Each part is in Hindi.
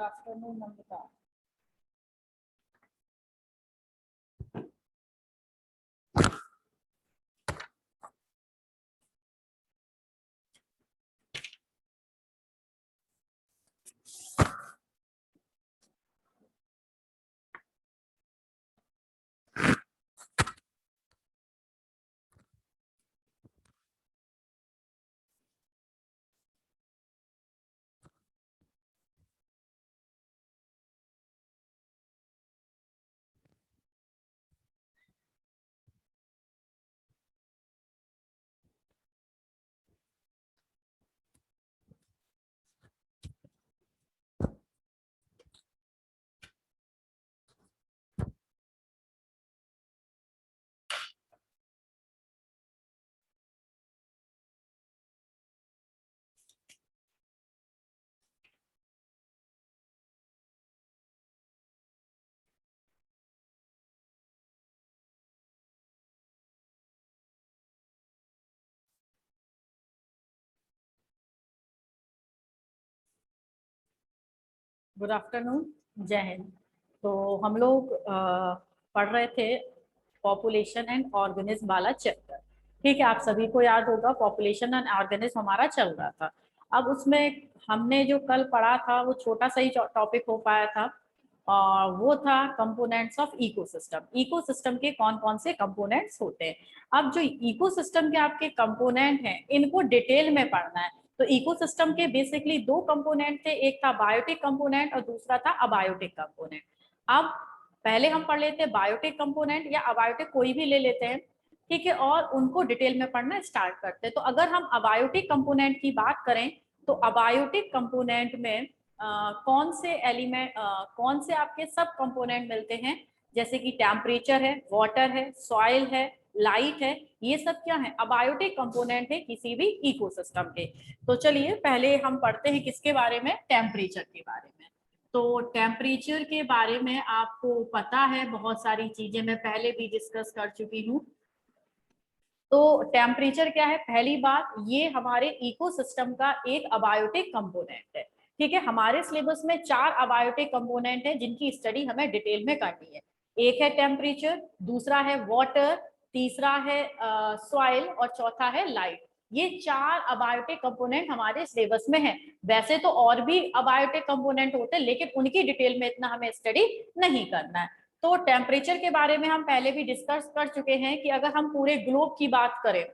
आफ्टरनून नमिता। गुड आफ्टरनून, जय हिंद। तो हम लोग पढ़ रहे थे पॉपुलेशन एंड ऑर्गेनिज्म वाला चैप्टर। ठीक है, आप सभी को याद होगा पॉपुलेशन एंड ऑर्गेनिज्म हमारा चल रहा था। अब उसमें हमने जो कल पढ़ा था वो छोटा सा ही टॉपिक हो पाया था, और वो था कंपोनेंट्स ऑफ इकोसिस्टम। इकोसिस्टम के कौन कौन से कंपोनेंट्स होते हैं। अब जो इकोसिस्टम के आपके कंपोनेंट हैं इनको डिटेल में पढ़ना है। तो इकोसिस्टम के बेसिकली दो कंपोनेंट थे, एक था बायोटिक कंपोनेंट और दूसरा था अबायोटिक कंपोनेंट। अब पहले हम पढ़ लेते हैं बायोटिक कंपोनेंट, या अबायोटिक कोई भी ले लेते हैं, ठीक है, और उनको डिटेल में पढ़ना स्टार्ट करते हैं। तो अगर हम अबायोटिक कंपोनेंट की बात करें तो अबायोटिक कंपोनेंट में कौन से एलिमेंट, कौन से आपके सब कंपोनेंट मिलते हैं, जैसे कि टेम्परेचर है, वाटर है, सॉइल है, लाइट है, ये सब क्या है, अबायोटिक कंपोनेंट है किसी भी इकोसिस्टम के। तो चलिए पहले हम पढ़ते हैं किसके बारे में, टेम्परेचर के बारे में। तो टेम्परेचर के बारे में आपको पता है बहुत सारी चीजें मैं पहले भी डिस्कस कर चुकी हूँ। तो टेम्परेचर क्या है, पहली बात ये हमारे इकोसिस्टम का एक अबायोटिक कंपोनेंट है। ठीक है, हमारे सिलेबस में 4 अबायोटिक कंपोनेंट है जिनकी स्टडी हमें डिटेल में करनी है। एक है टेम्परेचर, दूसरा है वाटर, तीसरा है सॉइल और चौथा है लाइट। ये 4 अबायोटिक कंपोनेंट हमारे सिलेबस में है। वैसे तो और भी अबायोटिक कंपोनेंट होते हैं लेकिन उनकी डिटेल में इतना हमें स्टडी नहीं करना है। तो टेम्परेचर के बारे में हम पहले भी डिस्कस कर चुके हैं कि अगर हम पूरे ग्लोब की बात करें,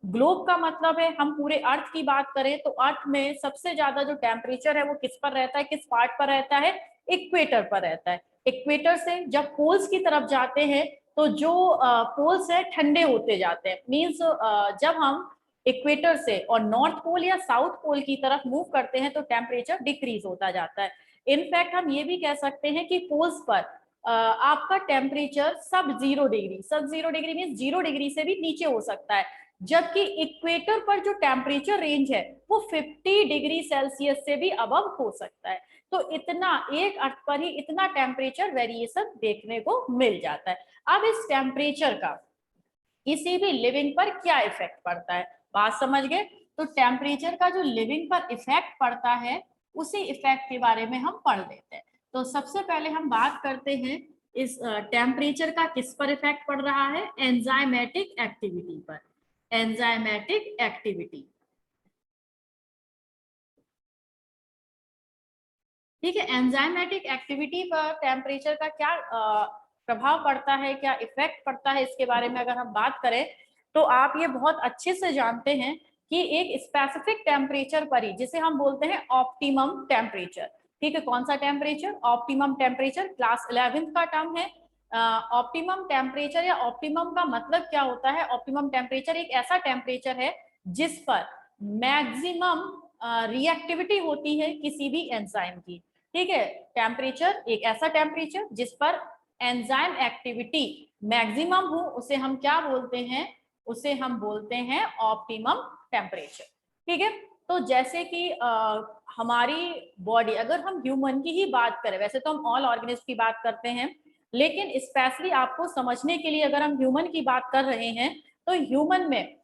ग्लोब का मतलब है हम पूरे अर्थ की बात करें, तो अर्थ में सबसे ज्यादा जो टेम्परेचर है वो किस पर रहता है, किस पार्ट पर रहता है, इक्वेटर पर रहता है। इक्वेटर से जब पोल्स की तरफ जाते हैं तो जो पोल्स है ठंडे होते जाते हैं। मीन्स जब हम इक्वेटर से और नॉर्थ पोल या साउथ पोल की तरफ मूव करते हैं तो टेम्परेचर डिक्रीज होता जाता है। इनफैक्ट हम ये भी कह सकते हैं कि पोल्स पर आपका टेम्परेचर सब 0 डिग्री मीन 0 डिग्री से भी नीचे हो सकता है, जबकि इक्वेटर पर जो टेम्परेचर रेंज है वो 50 डिग्री सेल्सियस से भी अबव हो सकता है। तो इतना एक अर्थ पर ही इतना टेम्परेचर वेरिएशन देखने को मिल जाता है। अब इस टेम्परेचर का किसी भी लिविंग पर क्या इफेक्ट पड़ता है, बात समझ गए। तो टेम्परेचर का जो लिविंग पर इफेक्ट पड़ता है उसी इफेक्ट के बारे में हम पढ़ लेते हैं। तो सबसे पहले हम बात करते हैं इस टेम्परेचर का किस पर इफेक्ट पड़ रहा है, एंजाइमेटिक एक्टिविटी पर। एंजाइमेटिक एक्टिविटी, ठीक है, एंजाइमेटिक एक्टिविटी पर टेम्परेचर का क्या प्रभाव पड़ता है, क्या इफेक्ट पड़ता है, इसके बारे में अगर हम बात करें तो आप ये बहुत अच्छे से जानते हैं कि एक स्पेसिफिक टेम्परेचर पर ही, जिसे हम बोलते हैं ऑप्टिमम टेम्परेचर। ठीक है, कौन सा temperature, optimum temperature, class 11th का टर्म है। ऑप्टिमम टेम्परेचर या ऑप्टिमम का मतलब क्या होता है, ऑप्टिमम टेम्परेचर एक ऐसा टेम्परेचर है जिस पर मैक्सिमम रिएक्टिविटी होती है किसी भी एंजाइम की। ठीक है, टेम्परेचर एक ऐसा टेम्परेचर जिस पर एंजाइम एक्टिविटी मैक्सिमम हो उसे हम क्या बोलते हैं, उसे हम बोलते हैं ऑप्टिमम टेम्परेचर। ठीक है, तो जैसे कि हमारी बॉडी, अगर हम ह्यूमन की ही बात करें, वैसे तो हम ऑल ऑर्गेनिज्म की बात करते हैं लेकिन स्पेशली आपको समझने के लिए अगर हम ह्यूमन की बात कर रहे हैं तो ह्यूमन में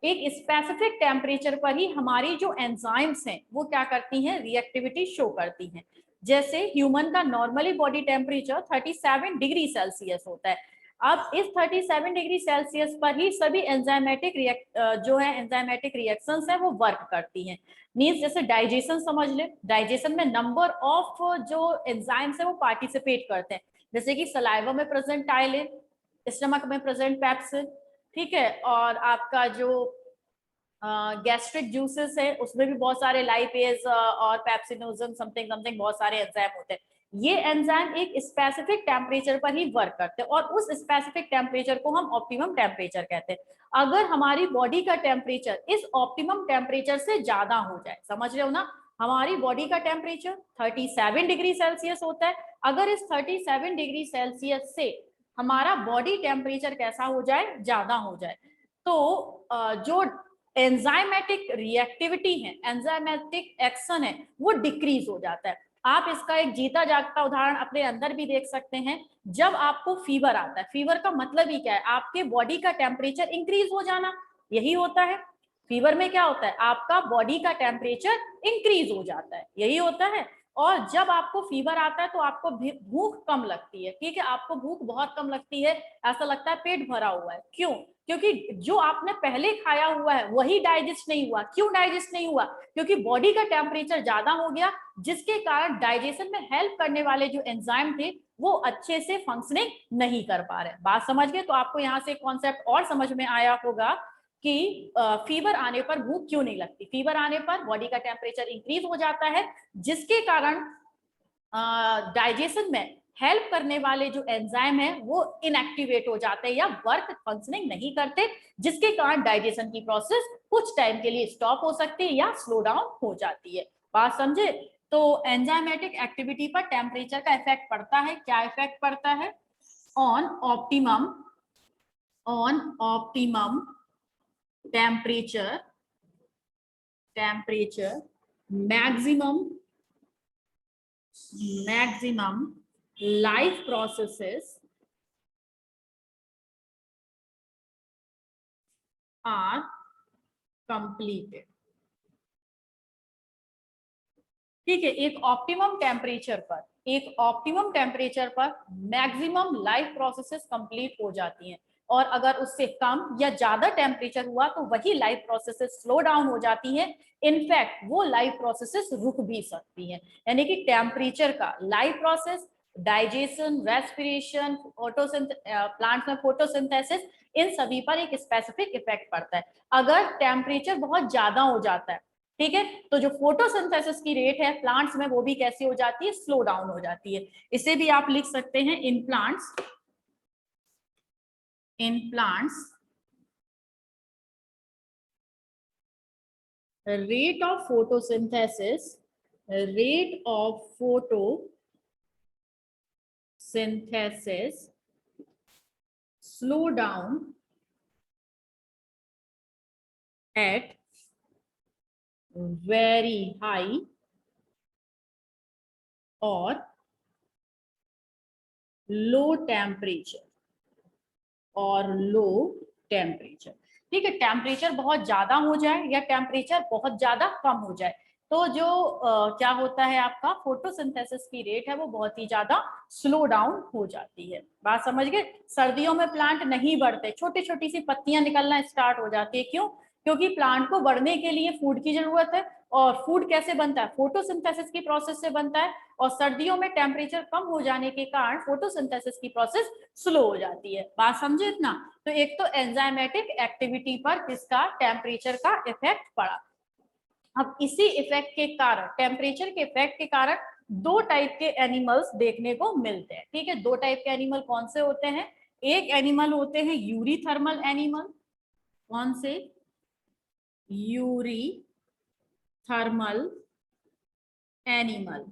एक स्पेसिफिक टेम्परेचर पर ही हमारी जो एंजाइम्स हैं वो क्या करती हैं, रिएक्टिविटी शो करती हैं। जैसे ह्यूमन का normally body temperature 37 degree Celsius होता है। अब इस 37 डिग्री सेल्सियस पर ही सभी एंजाइमेटिक जो है एंजाइमेटिक रिएक्शंस है वो वर्क करती हैं। मींस जैसे डाइजेशन समझ ले, डाइजेशन में नंबर ऑफ जो एंजाइम्स है वो पार्टिसिपेट करते हैं, जैसे कि सलाइवा में प्रेजेंट टाइलिन, स्टमक में प्रेजेंट पेप्सिन, ठीक है, और आपका जो गैस्ट्रिक जूसेस है उसमें भी बहुत सारे लाइपेज और पेप्सिनोजन समथिंग समथिंग बहुत सारे एंजाइम होते हैं। ये एंजाइम एक स्पेसिफिक टेम्परेचर पर ही वर्क करते हैं और उस स्पेसिफिक टेम्परेचर को हम ऑप्टिमम टेम्परेचर कहते हैं। अगर हमारी बॉडी का टेम्परेचर इस ऑप्टिमम टेम्परेचर से ज्यादा हो जाए, समझ रहे हो ना, हमारी बॉडी का टेम्परेचर 37 डिग्री सेल्सियस होता है, अगर इस 37 डिग्री सेल्सियस से हमारा बॉडी टेम्परेचर कैसा हो जाए, ज्यादा हो जाए, तो जो एंजाइमेटिक रिएक्टिविटी है, एंजाइमेटिक एक्शन है, वो डिक्रीज हो जाता है। आप इसका एक जीता जागता उदाहरण अपने अंदर भी देख सकते हैं। जब आपको फीवर आता है, फीवर का मतलब ही क्या है, आपके बॉडी का टेम्परेचर इंक्रीज हो जाना, यही होता है। फीवर में क्या होता है, आपका बॉडी का टेम्परेचर इंक्रीज हो जाता है, यही होता है। और जब आपको फीवर आता है तो आपको भूख कम लगती है, ठीक है, आपको भूख बहुत कम लगती है, ऐसा लगता है पेट भरा हुआ है। क्यों? क्योंकि जो आपने पहले खाया हुआ है वही डाइजेस्ट नहीं हुआ। क्यों डाइजेस्ट नहीं हुआ? क्योंकि बॉडी का टेम्परेचर ज्यादा हो गया, जिसके कारण डाइजेशन में हेल्प करने वाले जो एंजाइम थे वो अच्छे से फंक्शनिंग नहीं कर पा रहे। बात समझ गए? तो आपको यहाँ से कॉन्सेप्ट और समझ में आया होगा कि फीवर आने पर भूख क्यों नहीं लगती। फीवर आने पर बॉडी का टेम्परेचर इंक्रीज हो जाता है, जिसके कारण डाइजेशन में हेल्प करने वाले जो एंजाइम है वो इनएक्टिवेट हो जाते हैं या वर्क फंक्शनिंग नहीं करते, जिसके कारण डाइजेशन की प्रोसेस कुछ टाइम के लिए स्टॉप हो सकती है या स्लो डाउन हो जाती है। बात समझे? तो एंजाइमेटिक एक्टिविटी पर टेम्परेचर का इफेक्ट पड़ता है। क्या इफेक्ट पड़ता है? On optimum temperature maximum life processes are completed। ठीक है, एक ऑप्टिमम टेम्परेचर पर मैक्सिमम लाइफ प्रोसेसेस कंप्लीट हो जाती हैं, और अगर उससे कम या ज्यादा टेम्परेचर हुआ तो वही लाइफ प्रोसेसेस स्लो डाउन हो जाती हैं। इनफैक्ट वो लाइफ प्रोसेसेस रुक भी सकती हैं। यानी कि टेम्परेचर का life process, digestion, respiration, plants में फोटोसिंथेसिस, इन सभी पर एक स्पेसिफिक इफेक्ट पड़ता है। अगर टेम्परेचर बहुत ज्यादा हो जाता है, ठीक है, तो जो फोटोसिंथेसिस की रेट है प्लांट्स में वो भी कैसी हो जाती है, स्लो डाउन हो जाती है। इसे भी आप लिख सकते हैं, in plants rate of photosynthesis slow down at very high और लो टेम्परेचर ठीक है, टेम्परेचर बहुत ज्यादा हो जाए या टेम्परेचर बहुत ज्यादा कम हो जाए तो जो क्या होता है, आपका फोटोसिंथेसिस की रेट है वो बहुत ही ज्यादा स्लो डाउन हो जाती है। बात समझ गए? सर्दियों में प्लांट नहीं बढ़ते, छोटी छोटी सी पत्तियां निकलना स्टार्ट हो जाती है। क्यों? क्योंकि प्लांट को बढ़ने के लिए फूड की जरूरत है, और फूड कैसे बनता है, फोटोसिंथेसिस की प्रोसेस से बनता है, और सर्दियों में टेम्परेचर कम हो जाने के कारण फोटोसिंथेसिस की प्रोसेस स्लो हो जाती है। बात समझे इतना? तो एक तो एंजाइमेटिक एक्टिविटी पर किसका, टेम्परेचर का इफेक्ट पड़ा। अब इसी इफेक्ट के कारण, टेम्परेचर के इफेक्ट के कारण दो टाइप के एनिमल्स देखने को मिलते हैं। ठीक है, दो टाइप के एनिमल कौन से होते हैं? एक एनिमल होते हैं यूरीथर्मल एनिमल। कौन से? Eurythermal animal.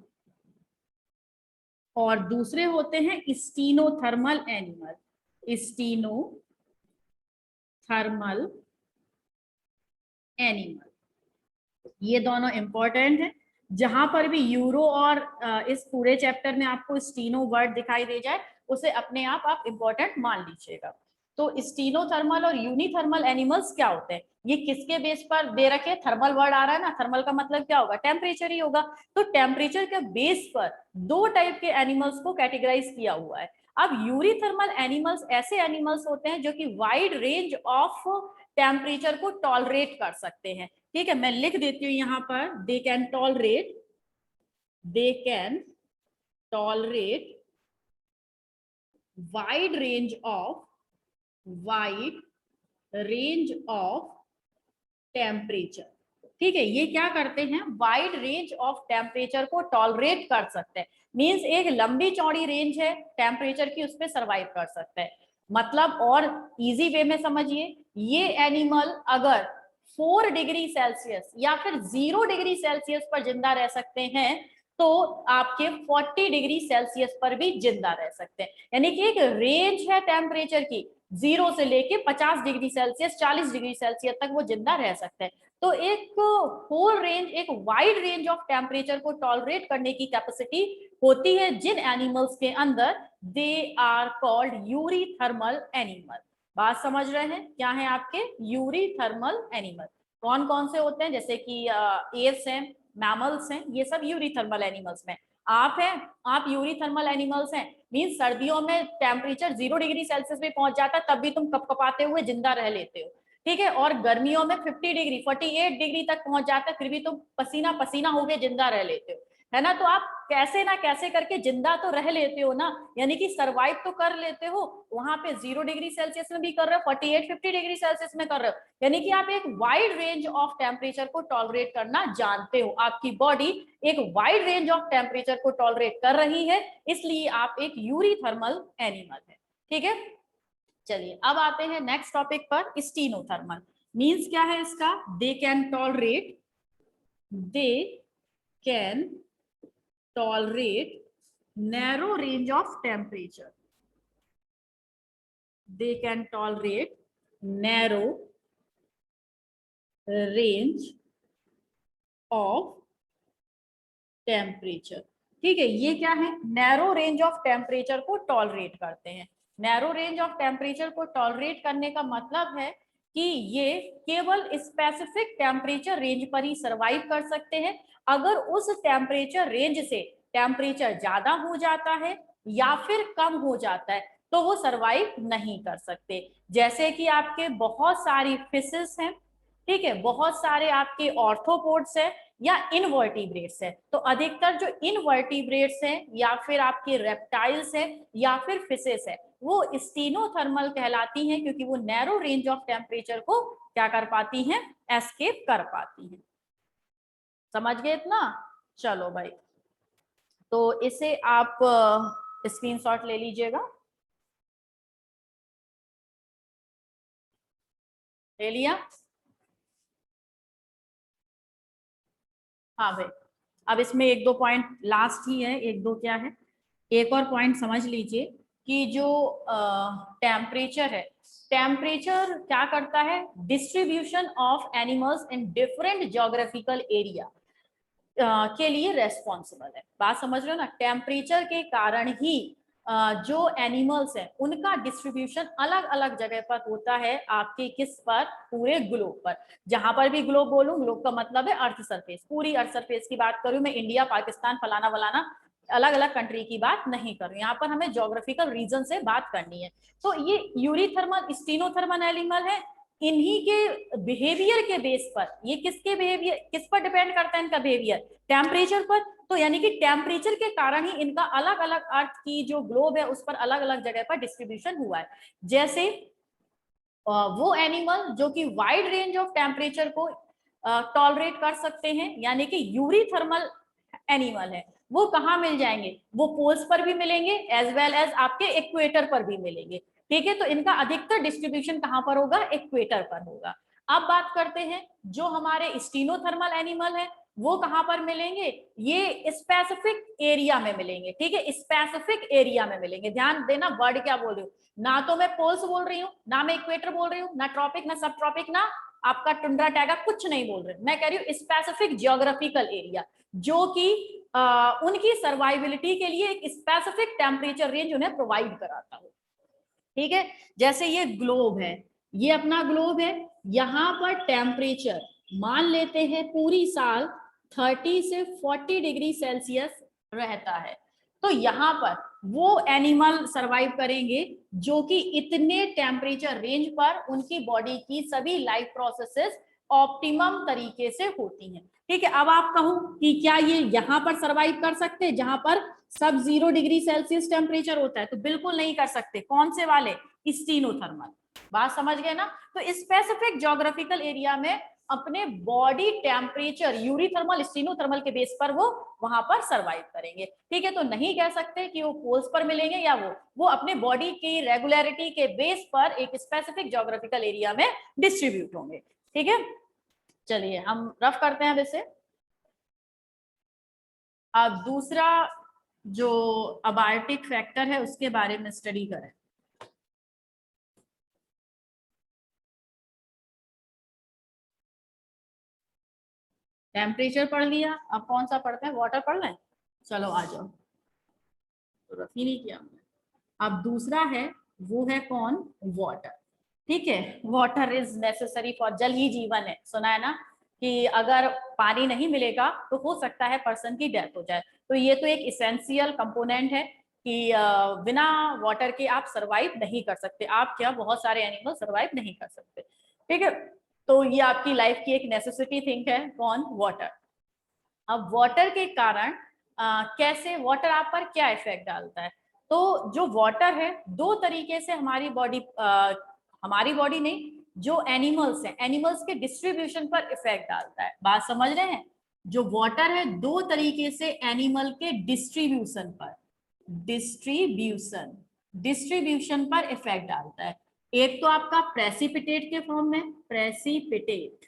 और दूसरे होते हैं स्टीनोथर्मल एनिमल। स्टीनोथर्मल एनिमल, ये दोनों इंपॉर्टेंट है। जहां पर भी यूरो और इस पूरे चैप्टर में आपको स्टीनो वर्ड दिखाई दे जाए उसे अपने आप इंपॉर्टेंट मान लीजिएगा। तो स्टीनोथर्मल और यूनिथर्मल एनिमल्स क्या होते हैं, ये किसके बेस पर दे रखे, थर्मल वर्ड आ रहा है ना, थर्मल का मतलब क्या होगा, टेम्परेचर ही होगा। तो टेम्परेचर के बेस पर दो टाइप के एनिमल्स को कैटेगराइज किया हुआ है। अब यूरिथर्मल एनिमल्स ऐसे एनिमल्स होते हैं जो कि वाइड रेंज ऑफ टेम्परेचर को टॉलरेट कर सकते हैं। ठीक है, मैं लिख देती हूँ यहाँ पर, they can tolerate, they can tolerate wide range of temperature. ठीक है, ये क्या करते हैं, वाइड रेंज ऑफ टेम्परेचर को टॉलरेट कर सकते हैं। मींस एक लंबी चौड़ी रेंज है टेम्परेचर की, उस पर सर्वाइव कर सकते हैं। मतलब और इजी वे में समझिए, ये एनिमल अगर 4 डिग्री सेल्सियस या फिर 0 डिग्री सेल्सियस पर जिंदा रह सकते हैं, तो आपके 40 डिग्री सेल्सियस पर भी जिंदा रह सकते हैं। यानी कि एक रेंज है टेम्परेचर की, 0 से लेके 50 डिग्री सेल्सियस 40 डिग्री सेल्सियस तक वो जिंदा रह सकते हैं। तो एक होल रेंज, एक वाइड रेंज ऑफ टेम्परेचर को टॉलरेट करने की कैपेसिटी होती है जिन एनिमल्स के अंदर, दे आर कॉल्ड यूरिथर्मल एनिमल। बात समझ रहे हैं, क्या है आपके यूरिथर्मल एनिमल, कौन कौन से होते हैं, जैसे कि एप्स हैं, मैमल्स हैं, ये सब यूरिथर्मल एनिमल्स में। आप हैं, आप यूरिथर्मल एनिमल्स हैं, मीन सर्दियों में टेम्परेचर 0 डिग्री सेल्सियस पे पहुंच जाता है, तब भी तुम कपकपाते हुए जिंदा रह लेते हो। ठीक है, और गर्मियों में 50 डिग्री 48 डिग्री तक पहुंच जाता है, फिर भी तुम पसीना पसीना होके जिंदा रह लेते हो, है ना। तो आप कैसे ना कैसे करके जिंदा तो रह लेते हो ना, यानी कि सरवाइव तो कर लेते हो। वहां पे 0 डिग्री सेल्सियस में भी कर रहे हो, 48-50 डिग्री सेल्सियस में कर रहे हो, यानी कि आप एक वाइड रेंज ऑफ टेम्परेचर को टॉलरेट करना जानते हो। आपकी बॉडी एक वाइड रेंज ऑफ टेम्परेचर को टॉलरेट कर रही है, इसलिए आप एक यूरिथर्मल एनिमल है। ठीक है, चलिए अब आते हैं नेक्स्ट टॉपिक पर, स्टीनोथर्मल। मींस क्या है इसका, they can tolerate narrow range of temperature, they can tolerate narrow range of temperature। ठीक है, ये क्या है, नैरो रेंज ऑफ टेम्परेचर को टॉलरेट करते हैं। नैरो रेंज ऑफ टेम्परेचर को टॉलरेट करने का मतलब है कि ये केवल स्पेसिफिक टेम्परेचर रेंज पर ही सरवाइव कर सकते हैं। अगर उस टेम्परेचर रेंज से टेम्परेचर ज्यादा हो जाता है या फिर कम हो जाता है, तो वो सरवाइव नहीं कर सकते। जैसे कि आपके बहुत सारी फिशेस हैं, ठीक है, बहुत सारे आपके ऑर्थोपोड्स हैं या इनवर्टिब्रेट्स हैं। तो अधिकतर जो इनवर्टिब्रेट्स हैं या फिर आपके रेप्टाइल्स हैं या फिर फिशेस है, वो स्टीनोथर्मल कहलाती हैं, क्योंकि वो नैरो रेंज ऑफ टेम्परेचर को क्या कर पाती हैं, एस्केप कर पाती हैं। समझ गए इतना, चलो भाई, तो इसे आप स्क्रीनशॉट ले लीजिएगा, ले लिया। हाँ भाई, अब इसमें एक दो पॉइंट लास्ट ही है, एक दो क्या है, एक और पॉइंट समझ लीजिए कि जो टेम्परेचर है, टेम्परेचर क्या करता है, distribution of animals in different geographical area के लिए रेस्पॉन्सिबल है। बात समझ रहे हो ना, टेम्परेचर के कारण ही जो एनिमल्स हैं उनका डिस्ट्रीब्यूशन अलग अलग जगह पर होता है, आपके किस पर, पूरे ग्लोब पर। जहां पर भी ग्लोब बोलूं, ग्लोब का मतलब है अर्थ सरफेस, पूरी अर्थ सरफेस की बात करूं मैं, इंडिया पाकिस्तान फलाना वलाना अलग अलग कंट्री की बात नहीं कर रही, यहाँ पर हमें ज्योग्राफिकल रीजन से बात करनी है। तो ये यूरिथर्मल स्टीनोथर्मल एनिमल है, इन्हीं के बिहेवियर के बेस पर, ये किसके बिहेवियर, किस पर डिपेंड करता है इनका बिहेवियर, टेम्परेचर पर। तो यानी कि टेम्परेचर के कारण ही इनका अलग अलग अर्थ की जो ग्लोब है उस पर अलग अलग जगह पर डिस्ट्रीब्यूशन हुआ है। जैसे वो एनिमल जो कि वाइड रेंज ऑफ टेम्परेचर को टॉलरेट कर सकते हैं, यानी कि यूरिथर्मल एनिमल है, वो कहाँ मिल जाएंगे, वो पोल्स पर भी मिलेंगे एज वेल एज आपके इक्वेटर पर भी मिलेंगे। ठीक है, तो इनका अधिकतर डिस्ट्रीब्यूशन कहां पर होगा, इक्वेटर पर होगा। अब बात करते हैं जो हमारे स्टीनोथर्मल एनिमल है, वो कहां पर मिलेंगे, ये स्पेसिफिक एरिया में मिलेंगे। ठीक है, स्पेसिफिक एरिया में मिलेंगे, ध्यान देना वर्ड क्या बोल रही हूँ, ना तो मैं पोल्स बोल रही हूँ, ना मैं इक्वेटर बोल रही हूँ, ना ट्रॉपिक, ना सब ट्रॉपिक, ना आपका टुंड्रा टैगा, कुछ नहीं बोल रही, मैं कह रही हूँ स्पेसिफिक जियोग्राफिकल एरिया, जो कि उनकी सर्वाइबिलिटी के लिए एक स्पेसिफिक टेम्परेचर रेंज उन्हें प्रोवाइड कराता हो। ठीक है, जैसे ये ग्लोब है, ये अपना ग्लोब है, यहाँ पर टेम्परेचर मान लेते हैं पूरी साल 30 से 40 डिग्री सेल्सियस रहता है। तो यहाँ पर वो एनिमल सरवाइव करेंगे जो कि इतने टेम्परेचर रेंज पर उनकी बॉडी की सभी लाइफ प्रोसेसेस ऑप्टिमम तरीके से होती हैं। ठीक है, अब आप कहूं कि क्या ये यहाँ पर सरवाइव कर सकते हैं जहां पर सब 0 डिग्री सेल्सियस टेम्परेचर होता है? तो बिल्कुल नहीं कर सकते। कौन से वाले? स्टीनोथर्मल। बात समझ गए ना? तो स्पेसिफिक ज्योग्राफिकल एरिया में अपने बॉडी टेम्परेचर यूरीथर्मल स्टीनोथर्मल के बेस पर वो वहां पर सरवाइव करेंगे। ठीक है, तो नहीं कह सकते कि वो पोल्स पर मिलेंगे या वो अपने बॉडी की रेगुलरिटी के बेस पर एक स्पेसिफिक ज्योग्राफिकल एरिया में डिस्ट्रीब्यूट होंगे। ठीक है, चलिए हम रफ करते हैं वैसे। अब दूसरा जो अबायोटिक फैक्टर है उसके बारे में स्टडी करें। टेम्परेचर पढ़ लिया, अब कौन सा पढ़ते हैं? वाटर पढ़ लें? चलो आ जाओ, तो रफ ही नहीं किया हमने। अब दूसरा है, वो है कौन? वाटर। ठीक है, वाटर इज नेसेसरी फॉर, जल ही जीवन है, सुना है ना कि अगर पानी नहीं मिलेगा तो हो सकता है पर्सन की डेथ हो जाए। तो ये तो एक इसेंशियल कंपोनेंट है कि बिना वाटर के आप सरवाइव नहीं कर सकते। आप क्या, बहुत सारे एनिमल सरवाइव नहीं कर सकते। ठीक है, तो ये आपकी लाइफ की एक नेसेसिटी थिंग है, कौन? वाटर। अब वाटर के कारण कैसे वाटर आप पर क्या इफेक्ट डालता है? तो जो वाटर है दो तरीके से हमारी बॉडी नहीं, जो एनिमल्स हैं, एनिमल्स के डिस्ट्रीब्यूशन पर इफेक्ट डालता है। बात समझ रहे हैं? जो वाटर है दो तरीके से एनिमल के डिस्ट्रीब्यूशन पर इफेक्ट डालता है। एक तो आपका प्रेसिपिटेट के फॉर्म में, प्रेसिपिटेट।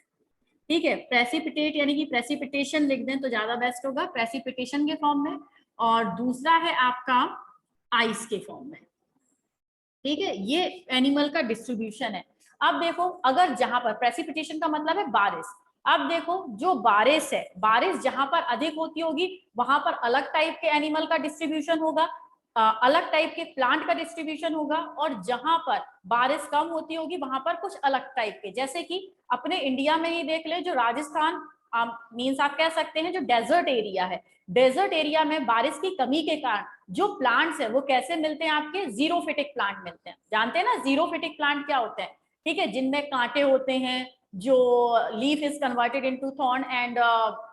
ठीक है, प्रेसिपिटेट यानी कि प्रेसिपिटेशन लिख दें तो ज्यादा बेस्ट होगा, प्रेसिपिटेशन के फॉर्म में। और दूसरा है आपका आइस के फॉर्म में। ठीक है, ये एनिमल का डिस्ट्रीब्यूशन है। अब देखो, अगर जहां पर प्रेसिपिटेशन का मतलब है बारिश, अब देखो जो बारिश है, बारिश जहां पर अधिक होती होगी वहां पर अलग टाइप के एनिमल का डिस्ट्रीब्यूशन होगा, अलग टाइप के प्लांट का डिस्ट्रीब्यूशन होगा, और जहां पर बारिश कम होती होगी वहां पर कुछ अलग टाइप के, जैसे कि अपने इंडिया में ही देख ले, जो राजस्थान मीन्स आप कह सकते हैं जो डेजर्ट एरिया है, डेजर्ट एरिया में बारिश की कमी के कारण जो प्लांट्स है वो कैसे मिलते हैं? आपके जीरोफिटिक प्लांट मिलते हैं। जानते हैं ना जीरोफिटिक प्लांट क्या होते हैं? ठीक है, जिनमें कांटे होते हैं, जो leaf is converted into thorn and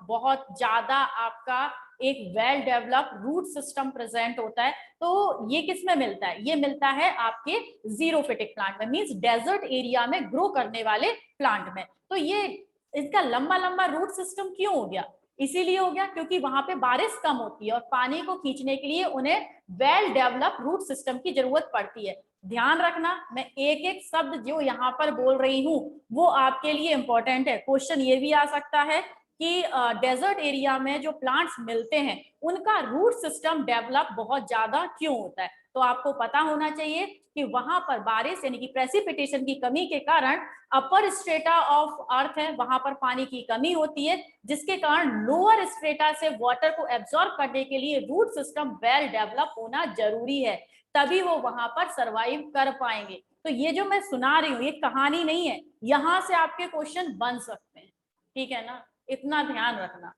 बहुत ज्यादा आपका एक well develop root system present होता है। तो ये किस में मिलता है? ये मिलता है आपके जीरोफिटिक प्लांट में, मींस डेजर्ट एरिया में ग्रो करने वाले प्लांट में। तो ये इसका लंबा लंबा रूट सिस्टम क्यों हो गया? इसीलिए हो गया क्योंकि वहां पे बारिश कम होती है और पानी को खींचने के लिए उन्हें वेल डेवलप रूट सिस्टम की जरूरत पड़ती है। ध्यान रखना, मैं एक एक शब्द जो यहाँ पर बोल रही हूँ वो आपके लिए इंपॉर्टेंट है। क्वेश्चन ये भी आ सकता है कि डेजर्ट एरिया में जो प्लांट्स मिलते हैं उनका रूट सिस्टम डेवलप बहुत ज्यादा क्यों होता है? तो आपको पता होना चाहिए कि वहां पर बारिश यानी कि प्रेसिपिटेशन की कमी के कारण अपर स्ट्रेटा ऑफ अर्थ है, वहां पर पानी की कमी होती है, जिसके कारण लोअर स्ट्रेटा से वाटर को एब्जॉर्ब करने के लिए रूट सिस्टम वेल डेवलप होना जरूरी है, तभी वो वहां पर सरवाइव कर पाएंगे। तो ये जो मैं सुना रही हूँ ये कहानी नहीं है, यहां से आपके क्वेश्चन बन सकते हैं। ठीक है ना, इतना ध्यान रखना।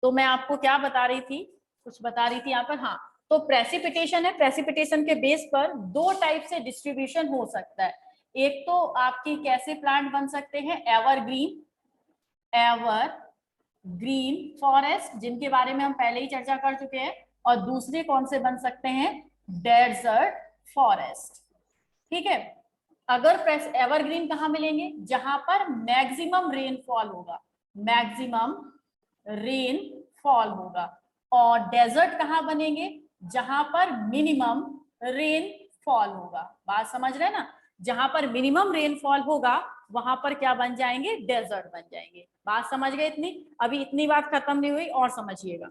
तो मैं आपको क्या बता रही थी, कुछ बता रही थी यहाँ पर, हाँ। तो प्रेसिपिटेशन है, प्रेसिपिटेशन के बेस पर दो टाइप से डिस्ट्रीब्यूशन हो सकता है। एक तो आपकी कैसे प्लांट बन सकते हैं? एवरग्रीन फॉरेस्ट, जिनके बारे में हम पहले ही चर्चा कर चुके हैं। और दूसरे कौन से बन सकते हैं? Desert forest. ठीक है, अगर एवरग्रीन कहाँ मिलेंगे? जहां पर मैक्सिमम रेनफॉल होगा, मैक्सिमम रेनफॉल होगा। और डेजर्ट कहाँ बनेंगे? जहां पर मिनिमम रेनफॉल होगा। बात समझ रहे हैं ना? जहां पर मिनिमम रेनफॉल होगा वहां पर क्या बन जाएंगे? डेजर्ट बन जाएंगे। बात समझ गए? इतनी, अभी इतनी बात खत्म नहीं हुई और समझिएगा।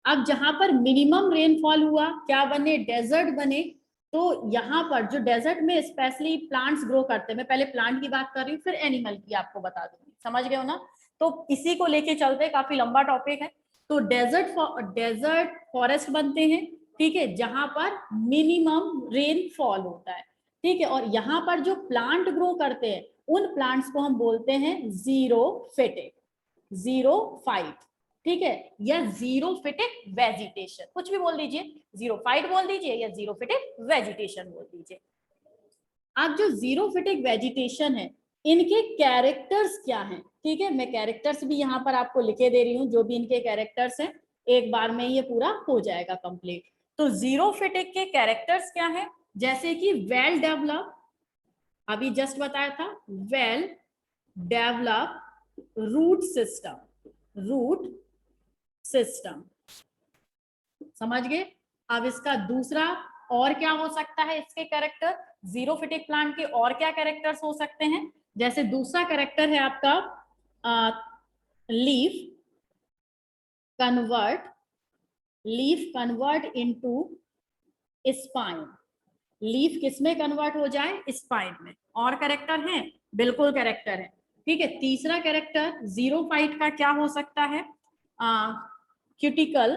अब जहां पर मिनिमम रेनफॉल हुआ क्या बने? डेजर्ट बने। तो यहाँ पर जो डेजर्ट में स्पेशली प्लांट्स ग्रो करते हैं, मैं पहले प्लांट की बात कर रही हूँ फिर एनिमल की आपको बता दूंगी, समझ गए हो ना? तो इसी को लेके चलते, काफी लंबा टॉपिक है। तो डेजर्ट फॉरेस्ट बनते हैं, ठीक है, जहां पर मिनिमम रेनफॉल होता है, ठीक है, और यहाँ पर जो प्लांट ग्रो करते हैं उन प्लांट्स को हम बोलते हैं जीरोफिटिक, जीरोफाइट, ठीक है, या जीरोफिटिक वेजिटेशन, कुछ भी बोल दीजिए, जीरोफाइट बोल दीजिए या जीरोफिटिक वेजिटेशन बोल दीजिए। अब जो जीरोफिटिक वेजिटेशन है इनके कैरेक्टर्स क्या हैं, ठीक है, मैं कैरेक्टर्स भी यहाँ पर आपको लिखे दे रही हूँ, जो भी इनके कैरेक्टर्स हैं, एक बार में ये पूरा हो जाएगा कंप्लीट। तो जीरोफिटिक के कैरेक्टर्स क्या है, जैसे कि वेल डेवलप, अभी जस्ट बताया था, well develop root system, root system, समझ गए। अब इसका दूसरा और क्या हो सकता है, इसके कैरेक्टर, जीरोफिटिक प्लांट के और क्या कैरेक्टर्स हो सकते हैं, जैसे दूसरा कैरेक्टर है आपका leaf convert, leaf convert into spine, leaf किसमें कन्वर्ट हो जाए, स्पाइन में। और कैरेक्टर है, बिल्कुल कैरेक्टर है, ठीक है। तीसरा कैरेक्टर जीरोफाइट का क्या हो सकता है, क्यूटिकल,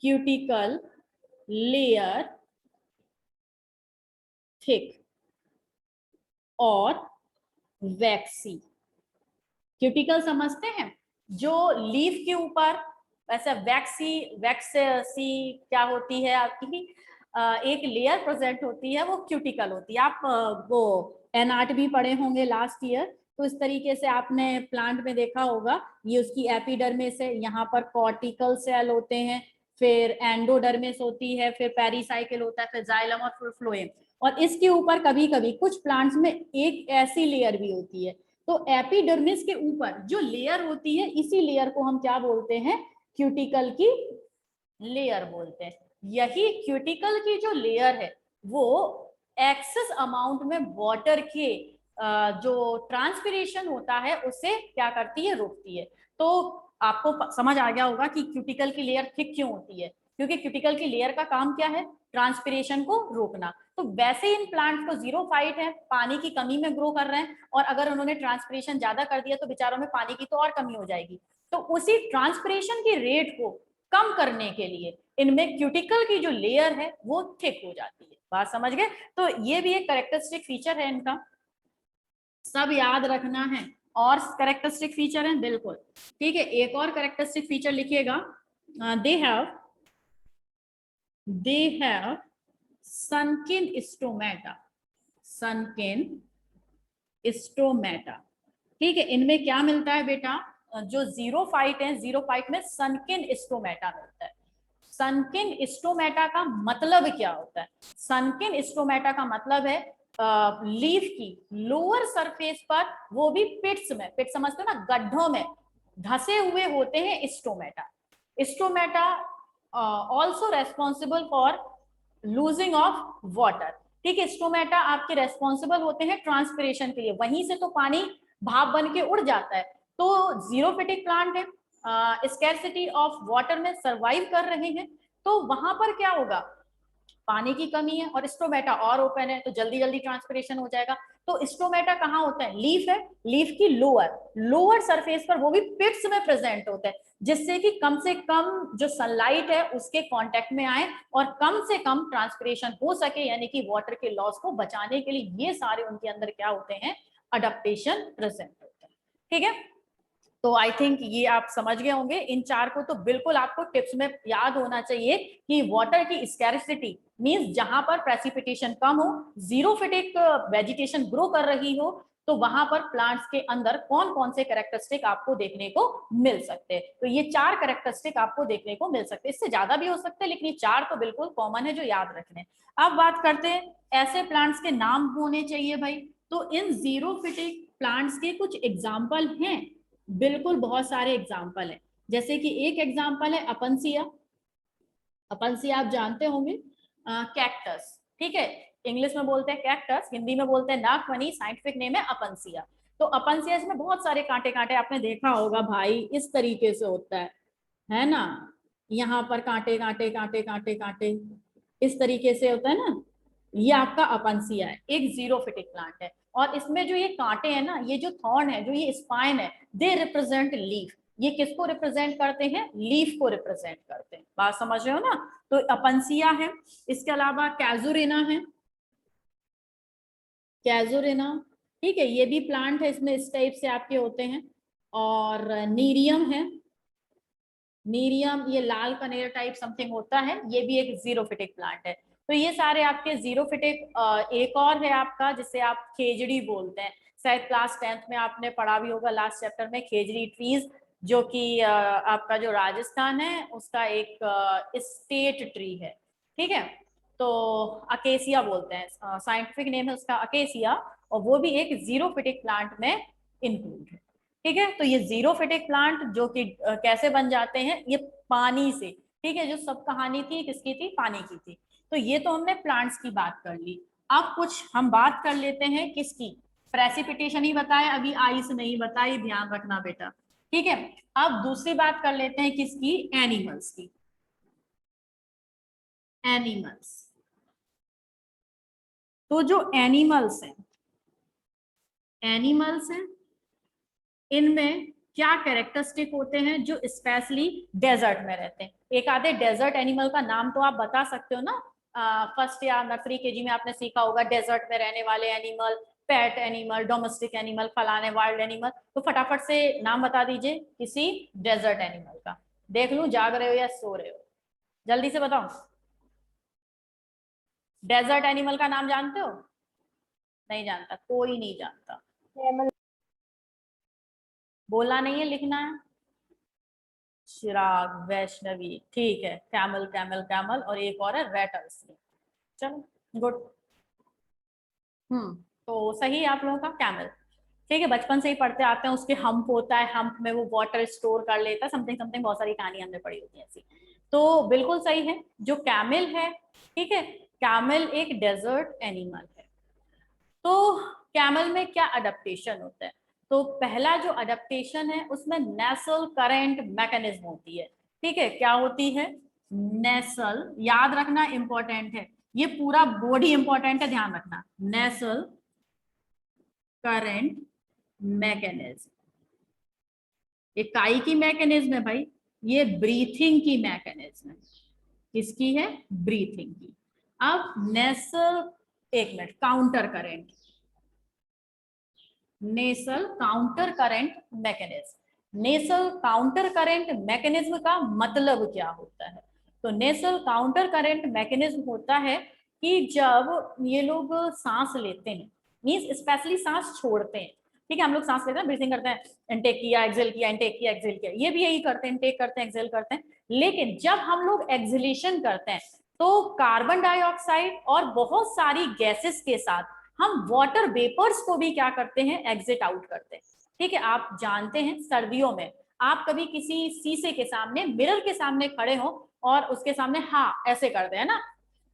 क्यूटिकल लेयर थिक और वैक्सी। क्यूटिकल समझते हैं, जो लीफ के ऊपर वैसे वैक्सी, वैक्सी क्या होती है आपकी, एक लेयर प्रेजेंट होती है, वो क्यूटिकल होती है। आप वो एनाटॉमी पढ़े होंगे लास्ट ईयर, तो इस तरीके से आपने प्लांट में देखा होगा, ये उसकी एपिडर्मिस है, यहाँ पर कॉर्टिकल सेल होते हैं, फिर एंडोडर्मिस होती है, फिर पेरिसाइकिल होता है, फिर जाइलम और फिर फ्लोएम, और इसके ऊपर कभी कभी कुछ प्लांट्स में एक ऐसी लेयर भी होती है। तो एपिडर्मिस के ऊपर जो लेयर होती है, इसी लेयर को हम क्या बोलते हैं, क्यूटिकल की लेयर बोलते हैं। यही क्यूटिकल की जो लेयर है वो एक्सेस अमाउंट में वाटर के जो ट्रांसपिरेशन होता है उसे क्या करती है, रोकती है। तो आपको समझ आ गया होगा कि क्यूटिकल की लेयर थिक क्यों होती है, क्योंकि क्यूटिकल की लेयर का काम क्या है, ट्रांसपिरेशन को रोकना। तो वैसे इन प्लांट्स को जीरोफाइट है, पानी की कमी में ग्रो कर रहे हैं, और अगर उन्होंने ट्रांसपिरेशन ज्यादा कर दिया तो बेचारों में पानी की तो और कमी हो जाएगी। तो उसी ट्रांसपिरेशन की रेट को कम करने के लिए इनमें क्यूटिकल की जो लेयर है वो थिक हो जाती है। बात समझ गए। तो ये भी एक कैरेक्टरिस्टिक फीचर है इनका, सब याद रखना है। और कैरेक्टरिस्टिक फीचर है, बिल्कुल ठीक है। एक और कैरेक्टरिस्टिक फीचर लिखिएगा, they have sunken stomata, sunken stomata, ठीक है। इनमें क्या मिलता है बेटा, जो जीरोफाइट है, जीरोफाइट में सनकिन स्टोमेटा मिलता है। सनकिन स्टोमेटा का मतलब क्या होता है, सनकिन स्टोमेटा का मतलब है लीफ की लोअर सरफेस पर, वो भी पिट्स में, पिट समझते हो ना, गड्ढों में धसे हुए होते हैं stomata. Stomata also responsible for losing of water, ठीक है। स्टोमेटा आपके रेस्पॉन्सिबल होते हैं ट्रांसपिरेशन के लिए, वहीं से तो पानी भाप बन के उड़ जाता है। तो जीरोफिटिक प्लांट है, स्कैरसिटी ऑफ वाटर में सरवाइव कर रहे हैं, तो वहां पर क्या होगा, पानी की कमी है और स्टोमेटा और ओपन है, तो जल्दी जल्दी ट्रांसपिरेशन हो जाएगा। तो स्टोमेटा कहाँ होता है, लीफ है, लीफ की लोअर सरफेस पर, वो भी पिट्स में प्रेजेंट होता है, जिससे कि कम से कम जो सनलाइट है उसके कांटेक्ट में आए और कम से कम ट्रांसपिरेशन हो सके, यानी कि वाटर के लॉस को बचाने के लिए ये सारे उनके अंदर क्या होते हैं, अडेप्टेशन प्रेजेंट होते हैं, ठीक है। तो आई थिंक ये आप समझ गए होंगे। इन चार को तो बिल्कुल आपको टिप्स में याद होना चाहिए कि वाटर की स्कैरिसिटी मींस जहां पर प्रेसिपिटेशन कम हो, जीरोफिटिक वेजिटेशन ग्रो कर रही हो, तो वहां पर प्लांट्स के अंदर कौन कौन से कैरेक्टरिस्टिक आपको देखने को मिल सकते हैं। तो ये चार कैरेक्टरिस्टिक आपको देखने को मिल सकते हैं, इससे ज्यादा भी हो सकते हैं, लेकिन ये चार तो बिल्कुल कॉमन है जो याद रखने। अब बात करते हैं ऐसे प्लांट्स के नाम होने चाहिए भाई। तो इन जीरोफिटिक प्लांट्स के कुछ एग्जाम्पल हैं, बिल्कुल बहुत सारे एग्जाम्पल हैं। जैसे कि एक एग्जाम्पल है अपनसिया, अपनसिया आप जानते होंगे, कैक्टस, ठीक है, इंग्लिश में बोलते हैं कैक्टस, हिंदी में बोलते हैं नागफनी, साइंटिफिक नेम है अपनसिया। तो अपनसिया इसमें बहुत सारे कांटे कांटे आपने देखा होगा भाई, इस तरीके से होता है ना, यहाँ पर कांटे कांटे कांटे कांटे कांटे इस तरीके से होता है ना, ये आपका अपनसिया है, एक जीरोफिटिक प्लांट है। और इसमें जो ये कांटे हैं ना, ये जो थॉर्न है, जो ये स्पाइन है, दे रिप्रेजेंट लीफ। ये किसको रिप्रेजेंट करते हैं, लीफ को रिप्रेजेंट करते हैं। बात समझ रहे हो ना। तो अपनसिया है, इसके अलावा कैजुरिना है, कैजुरिना, ठीक है, ये भी प्लांट है, इसमें इस टाइप से आपके होते हैं। और नीरियम है, नीरियम ये लाल कनेर टाइप समथिंग होता है, ये भी एक जीरोफिटिक प्लांट है। तो ये सारे आपके जीरोफिटिक। एक और है आपका जिसे आप खेजड़ी बोलते हैं, शायद क्लास 10th में आपने पढ़ा भी होगा लास्ट चैप्टर में, खेजड़ी ट्रीज, जो कि आपका जो राजस्थान है उसका एक स्टेट ट्री है, ठीक है। तो अकेसिया बोलते हैं, साइंटिफिक नेम है उसका अकेसिया, और वो भी एक जीरोफिटिक प्लांट में इंक्लूड है, ठीक है। तो ये जीरोफिटिक प्लांट जो कि कैसे बन जाते हैं, ये पानी से, ठीक है। जो सब कहानी थी किसकी थी, पानी की थी। तो ये तो हमने प्लांट्स की बात कर ली। अब कुछ हम बात कर लेते हैं किसकी, प्रेसिपिटेशन ही बताया अभी, आइस नहीं बताई, ध्यान रखना बेटा, ठीक है। अब दूसरी बात कर लेते हैं किसकी, एनिमल्स की, एनिमल्स। तो जो एनिमल्स हैं, एनिमल्स हैं, इनमें क्या कैरेक्टरिस्टिक होते हैं जो स्पेशली डेजर्ट में रहते हैं। एक आधे डेजर्ट एनिमल का नाम तो आप बता सकते हो ना, फर्स्ट या नर्सरी केजी में आपने सीखा होगा, डेजर्ट में रहने वाले animal, pet animal, domestic animal, फलाने वाइल्ड एनिमल। तो फटाफट से नाम बता दीजिए किसी डेजर्ट एनिमल का। देख लूं जाग रहे हो या सो रहे हो, जल्दी से बताओ। डेजर्ट एनिमल का नाम जानते हो? नहीं जानता, कोई नहीं जानता, बोलना नहीं है, लिखना है। चिराग, वैष्णवी, ठीक है, कैमल कैमल कैमल, और एक और है रेटल्स। चलो गुड। तो सही है आप लोगों का, कैमल, ठीक है। बचपन से ही पढ़ते आते हैं, उसके हम्प होता है, हम्प में वो वाटर स्टोर कर लेता है, समथिंग समथिंग, बहुत सारी कहानी हमने पढ़ी होती है ऐसी। तो बिल्कुल सही है, जो कैमल है, ठीक है, कैमल एक डेजर्ट एनिमल है। तो कैमल में क्या अडेप्टेशन होता है, तो पहला जो अडेप्टेशन है उसमें नेसल करेंट मैकेनिज्म होती है, ठीक है। क्या होती है, नेसल, याद रखना इंपॉर्टेंट है, ये पूरा बॉडी इंपॉर्टेंट है, ध्यान रखना, नेसल करेंट मैकेनिज्म। ये काई की मैकेनिज्म है भाई, ये ब्रीथिंग की मैकेनिज्म है, किसकी है, ब्रीथिंग की। अब नेसल, एक मिनट, काउंटर करेंट, नेसल काउंटर करंट मैकेनिज्म, नेसल काउंटर करंट मैकेनिज्म का मतलब क्या होता है, तो नेसल काउंटर करंट मैकेनिज्म होता है कि जब ये लोग सांस लेते हैं, मींस स्पेशली सांस छोड़ते हैं, ठीक है, हम लोग सांस लेते हैं, ब्रीथिंग करते हैं, इनटेक किया एक्सेल किया, इनटेक किया एक्सेल किया, ये भी यही करते हैं, इनटेक करते हैं एक्सेल करते हैं। लेकिन जब हम लोग एक्सहेलेशन करते हैं तो कार्बन डाइऑक्साइड और बहुत सारी गैसेस के साथ हम वाटर वेपर्स को भी क्या करते हैं, एग्जिट आउट करते हैं, ठीक है। आप जानते हैं सर्दियों में आप कभी किसी शीशे के सामने, मिरर के सामने खड़े हो और उसके सामने हाँ ऐसे कर दें ना,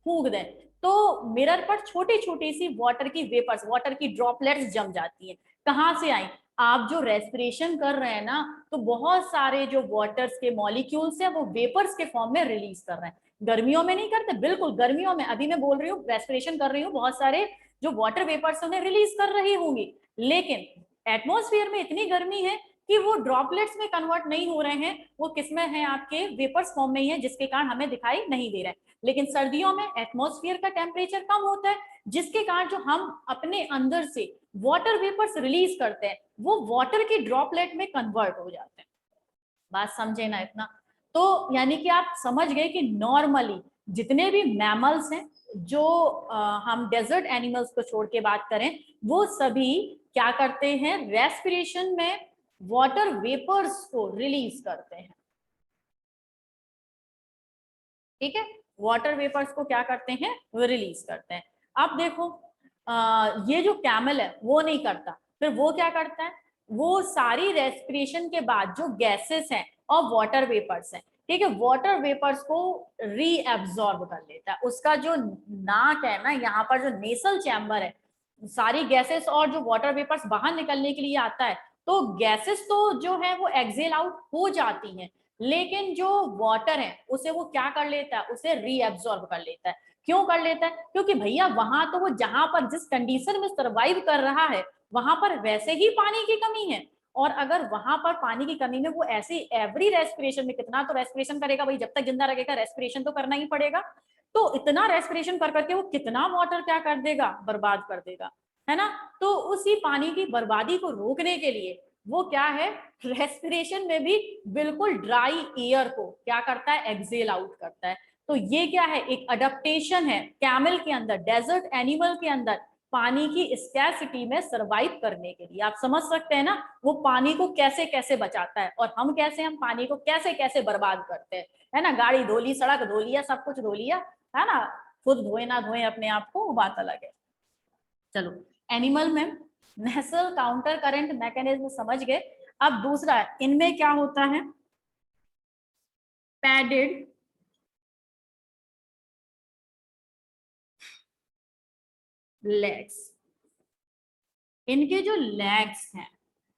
फूंक दें, तो मिरर पर छोटी छोटी सी वाटर की वेपर्स, वाटर की ड्रॉपलेट्स जम जाती है। कहाँ से आई, आप जो रेस्पिरेशन कर रहे हैं ना, तो बहुत सारे जो वाटर्स के मॉलिक्यूल्स हैं वो वेपर्स के फॉर्म में रिलीज कर रहे हैं। गर्मियों में नहीं करते, बिल्कुल गर्मियों में, अभी मैं बोल रही हूँ रेस्पिरेशन कर रही हूँ, बहुत सारे जो वाटर वेपर्स उन्हें रिलीज कर रही होंगी, लेकिन एटमॉस्फेयर में इतनी गर्मी है कि वो ड्रॉपलेट्स में कन्वर्ट नहीं हो रहे हैं, वो किसमें है, आपके वेपर्स फॉर्म में ही है, जिसके कारण हमें दिखाई नहीं दे रहा है। लेकिन सर्दियों में एटमॉस्फेयर का टेम्परेचर कम होता है, जिसके कारण जो हम अपने अंदर से वाटर वेपर्स रिलीज करते हैं वो वाटर की ड्रॉपलेट में कन्वर्ट हो जाते हैं। बात समझे ना इतना, तो यानी कि आप समझ गए कि नॉर्मली जितने भी मैमल्स हैं, जो हम डेजर्ट एनिमल्स को छोड़ के बात करें, वो सभी क्या करते हैं, रेस्पिरेशन में वाटर वेपर्स को रिलीज करते हैं, ठीक है, वाटर वेपर्स को क्या करते हैं, वो रिलीज करते हैं। अब देखो ये जो कैमल है वो नहीं करता, फिर वो क्या करता है, वो सारी रेस्पिरेशन के बाद जो गैसेस हैं और वाटर वेपर्स हैं, ठीक है, वाटर वेपर्स को रीएब्जॉर्ब कर लेता है। उसका जो नाक है ना, यहाँ पर जो नेसल चैम्बर है, सारी गैसेस और जो वाटर वेपर्स बाहर निकलने के लिए आता है, तो गैसेस तो जो है वो एक्सेल आउट हो जाती हैं, लेकिन जो वाटर है उसे वो क्या कर लेता है, उसे रीएब्जॉर्ब कर लेता है। क्यों कर लेता है, क्योंकि भैया वहां तो वो जहां पर जिस कंडीशन में सर्वाइव कर रहा है वहां पर वैसे ही पानी की कमी है, और अगर वहां पर पानी की कमी में वो ऐसी एवरी रेस्पिरेशन में कितना तो रेस्पिरेशन करेगा भाई, जब तक जिंदा रहेगा रेस्पिरेशन तो करना ही पड़ेगा, तो इतना रेस्पिरेशन कर करके वो कितना वाटर क्या कर देगा, बर्बाद कर देगा, है ना। तो उसी पानी की बर्बादी को रोकने के लिए वो क्या है, रेस्पिरेशन में भी बिल्कुल ड्राई एयर को क्या करता है, एक्सेल आउट करता है। तो ये क्या है, एक अडेप्टेशन है कैमल के अंदर, डेजर्ट एनिमल के अंदर पानी की स्कैरसिटी में सरवाइव करने के लिए। आप समझ सकते हैं ना वो पानी को कैसे कैसे बचाता है, और हम पानी को कैसे कैसे बर्बाद करते हैं, है ना। गाड़ी धो ली, सड़क धो लिया, सब कुछ धो लिया, है ना, खुद धोए ना धोए अपने आप को, वो बात अलग है। चलो, एनिमल में नेचुरल काउंटर करंट मैकेनिज्म समझ गए। अब दूसरा, इनमें क्या होता है, पैडेड लेग्स। इनके जो लेग्स हैं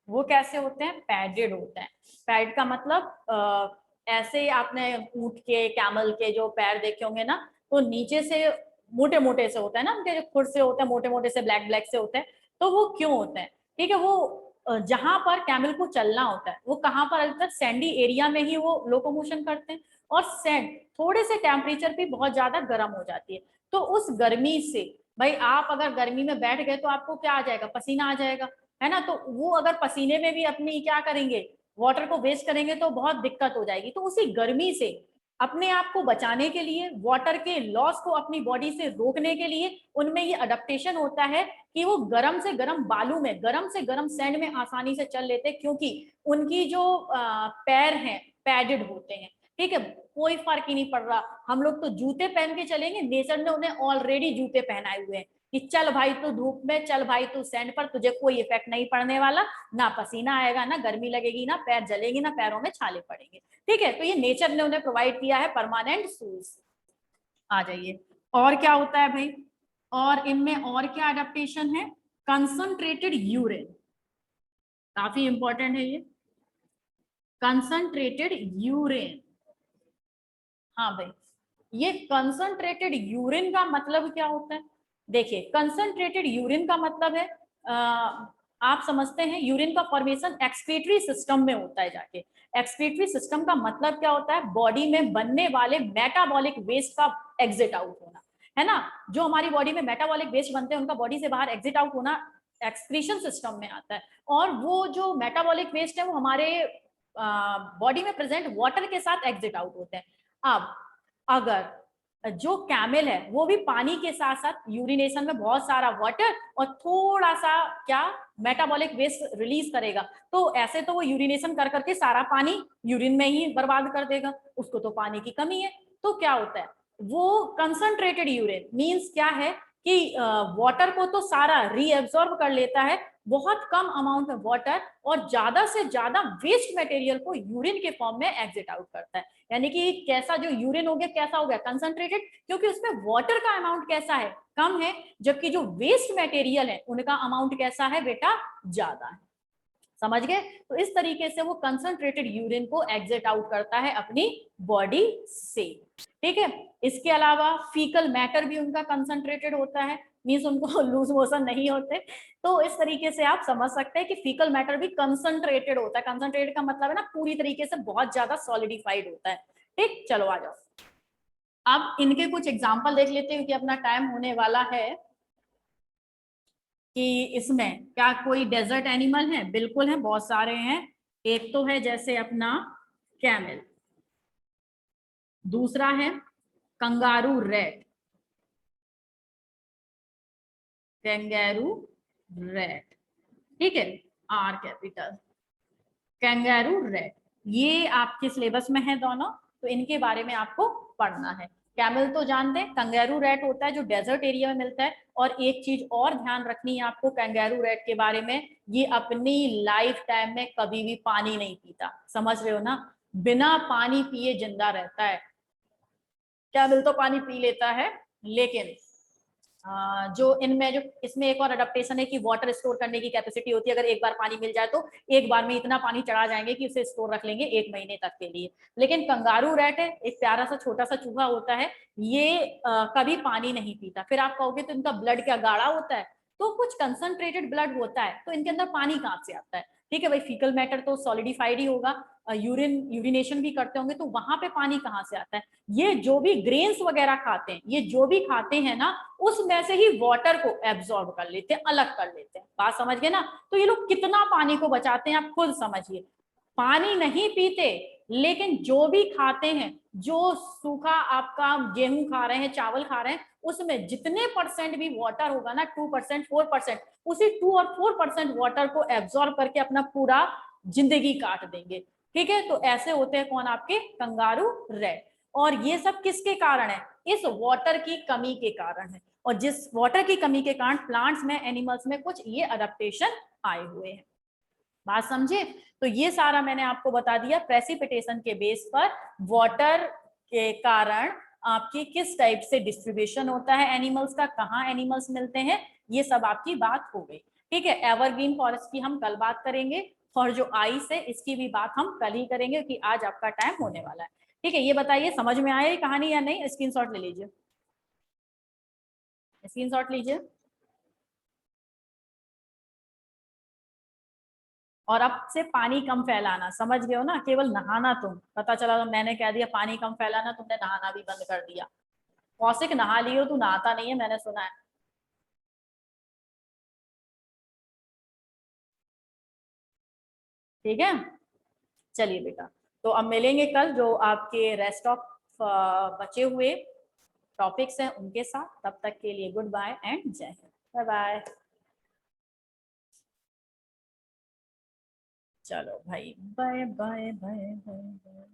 वो कैसे होते हैं, पैडेड होते हैं। पैड का मतलब ऐसे आपने ऊंट के, कैमल के जो पैर देखे होंगे ना, तो नीचे से मोटे मोटे से होता है ना, उनके जो खुर से होते हैं मोटे मोटे से, ब्लैक ब्लैक से होते हैं। तो वो क्यों होते हैं, ठीक है, वो जहां पर कैमल को चलना होता है वो कहाँ पर, अधिकतर सैंडी एरिया में ही वो लोकोमोशन करते हैं, और सैंड थोड़े से टेम्परेचर भी बहुत ज्यादा गर्म हो जाती है। तो उस गर्मी से भाई, आप अगर गर्मी में बैठ गए तो आपको क्या आ जाएगा, पसीना आ जाएगा, है ना। तो वो अगर पसीने में भी अपनी क्या करेंगे, वाटर को वेस्ट करेंगे तो बहुत दिक्कत हो जाएगी। तो उसी गर्मी से अपने आप को बचाने के लिए, वाटर के लॉस को अपनी बॉडी से रोकने के लिए उनमें ये अडेप्टेशन होता है कि वो गर्म से गर्म बालू में, गर्म से गर्म सैंड में आसानी से चल लेते हैं, क्योंकि उनकी जो पैर हैं पैडेड होते हैं, ठीक है। कोई फर्क ही नहीं पड़ रहा, हम लोग तो जूते पहन के चलेंगे, नेचर ने उन्हें ऑलरेडी जूते पहनाए हुए हैं कि चल भाई तू धूप में, चल भाई तू सैंड पर, तुझे कोई इफेक्ट नहीं पड़ने वाला, ना पसीना आएगा, ना गर्मी लगेगी, ना पैर जलेगी, ना पैरों में छाले पड़ेंगे, ठीक है। तो ये नेचर ने उन्हें प्रोवाइड किया है परमानेंट शूज। आ जाइए, और क्या होता है भाई, और इनमें और क्या अडेप्टेशन है, कंसंट्रेटेड यूरिन, काफी इंपॉर्टेंट है ये, कंसंट्रेटेड यूरिन। हाँ भाई, ये कंसंट्रेटेड यूरिन का मतलब क्या होता है, देखिए कंसंट्रेटेड यूरिन का मतलब है आप समझते हैं यूरिन का फॉर्मेशन एक्सक्रीटरी सिस्टम में होता है जाके। एक्सक्रीटरी सिस्टम का मतलब क्या होता है, बॉडी में बनने वाले मेटाबॉलिक वेस्ट का एग्जिट आउट होना, है ना। जो हमारी बॉडी में मेटाबॉलिक वेस्ट बनते हैं उनका बॉडी से बाहर एग्जिट आउट होना एक्सक्रीशन सिस्टम में आता है। और वो जो मेटाबॉलिक वेस्ट है वो हमारे बॉडी में प्रेजेंट वाटर के साथ एग्जिट आउट होते हैं। अब अगर जो कैमल है वो भी पानी के साथ साथ यूरिनेशन में बहुत सारा वाटर और थोड़ा सा क्या मेटाबॉलिक वेस्ट रिलीज करेगा, तो ऐसे तो वो यूरिनेशन कर करके सारा पानी यूरिन में ही बर्बाद कर देगा, उसको तो पानी की कमी है। तो क्या होता है, वो कंसंट्रेटेड यूरिन मींस क्या है कि वाटर को तो सारा रीएब्सॉर्ब कर लेता है, बहुत कम अमाउंट में वाटर, और ज्यादा से ज्यादा वेस्ट मटेरियल को यूरिन के फॉर्म में एग्जिट आउट करता है। यानी कि कैसा जो यूरिन हो गया, कैसा हो गया, कंसंट्रेटेड, क्योंकि उसमें वाटर का अमाउंट कैसा है, कम है, जबकि जो वेस्ट मटेरियल है उनका अमाउंट कैसा है बेटा, ज्यादा है। समझ गए। तो इस तरीके से वो कंसंट्रेटेड यूरिन को एग्जिट आउट करता है अपनी बॉडी से, ठीक है। इसके अलावा फीकल मैटर भी उनका कंसंट्रेटेड होता है, मींस उनको लूज मोशन नहीं होते। तो इस तरीके से आप समझ सकते हैं कि फीकल मैटर भी कंसंट्रेटेड होता है। कंसंट्रेटेड का मतलब है ना पूरी तरीके से बहुत ज्यादा सॉलिडिफाइड होता है, ठीक। चलो आ जाओ, अब इनके कुछ एग्जाम्पल देख लेते हैं कि अपना टाइम होने वाला है। कि इसमें क्या कोई डेजर्ट एनिमल है, बिल्कुल है, बहुत सारे हैं। एक तो है जैसे अपना कैमल, दूसरा है कंगारू रैट, कैंगेरू रैट, ठीक है, आर कैपिटल, कैंगेरू रैट, ये आपके सिलेबस में है दोनों, तो इनके बारे में आपको पढ़ना है। कैमल तो जानते हैं, कंगारू रैट होता है जो डेजर्ट एरिया में मिलता है। और एक चीज और ध्यान रखनी है आपको कंगारू रैट के बारे में, ये अपनी लाइफ टाइम में कभी भी पानी नहीं पीता, समझ रहे हो ना, बिना पानी पिए जिंदा रहता है। कैमल तो पानी पी लेता है, लेकिन जो इनमें जो इसमें एक और अडेप्टेशन है कि वाटर स्टोर करने की कैपेसिटी होती है। अगर एक बार पानी मिल जाए तो एक बार में इतना पानी चढ़ा जाएंगे कि उसे स्टोर रख लेंगे 1 महीने तक के लिए। लेकिन कंगारू रैट है, एक प्यारा सा छोटा सा चूहा होता है, ये कभी पानी नहीं पीता। फिर आप कहोगे तो इनका ब्लड क्या गाढ़ा होता है, तो कुछ कंसंट्रेटेड ब्लड होता है, तो इनके अंदर पानी कहाँ से आता है, ठीक है भाई, फीकल मैटर तो सॉलिडिफाइड ही होगा, यूरिनेशन भी करते होंगे, तो वहां पे पानी कहाँ से आता है? ये जो भी ग्रेन्स वगैरह खाते हैं, ये जो भी खाते हैं ना, उसमें से ही वाटर को एब्जॉर्ब कर लेते हैं, अलग कर लेते हैं। बात समझ गए ना? तो ये लोग कितना पानी को बचाते हैं आप खुद समझिए। पानी नहीं पीते, लेकिन जो भी खाते हैं, जो सूखा आपका गेहूं खा रहे हैं, चावल खा रहे हैं, उसमें जितने परसेंट भी वाटर होगा ना, 2%, 4%, उसी 2 और 4% वाटर को एब्जॉर्ब करके अपना पूरा जिंदगी काट देंगे। ठीक है, तो ऐसे होते हैं कौन? आपके कंगारू रेड। और ये सब किसके कारण है? इस वाटर की कमी के कारण है। और जिस वाटर की कमी के कारण प्लांट्स में, एनिमल्स में कुछ ये अडेप्टेशन आए हुए हैं। बात समझे? तो ये सारा मैंने आपको बता दिया प्रेसिपिटेशन के बेस पर वाटर के कारण आपकी किस टाइप से डिस्ट्रीब्यूशन होता है एनिमल्स का, कहाँ एनिमल्स मिलते हैं, ये सब आपकी बात हो गई। ठीक है, एवरग्रीन फॉरेस्ट की हम कल बात करेंगे, और जो आइस है इसकी भी बात हम कल ही करेंगे, कि आज आपका टाइम होने वाला है। ठीक है, ये बताइए समझ में आया ये कहानी या नहीं? स्क्रीनशॉट ले लीजिए, स्क्रीनशॉट लीजिए। और अब से पानी कम फैलाना, समझ गए हो ना? केवल नहाना, तुम पता चला तो मैंने कह दिया पानी कम फैलाना, तुमने नहाना भी बंद कर दिया। कौशिक नहा लियो, तू नहाता नहीं है, मैंने सुना है। ठीक है, चलिए बेटा, तो अब मिलेंगे कल जो आपके रेस्ट ऑफ बचे हुए टॉपिक्स हैं उनके साथ। तब तक के लिए गुड बाय एंड जय हिंद। Bye bye. चलो भाई, bye bye bye bye bye.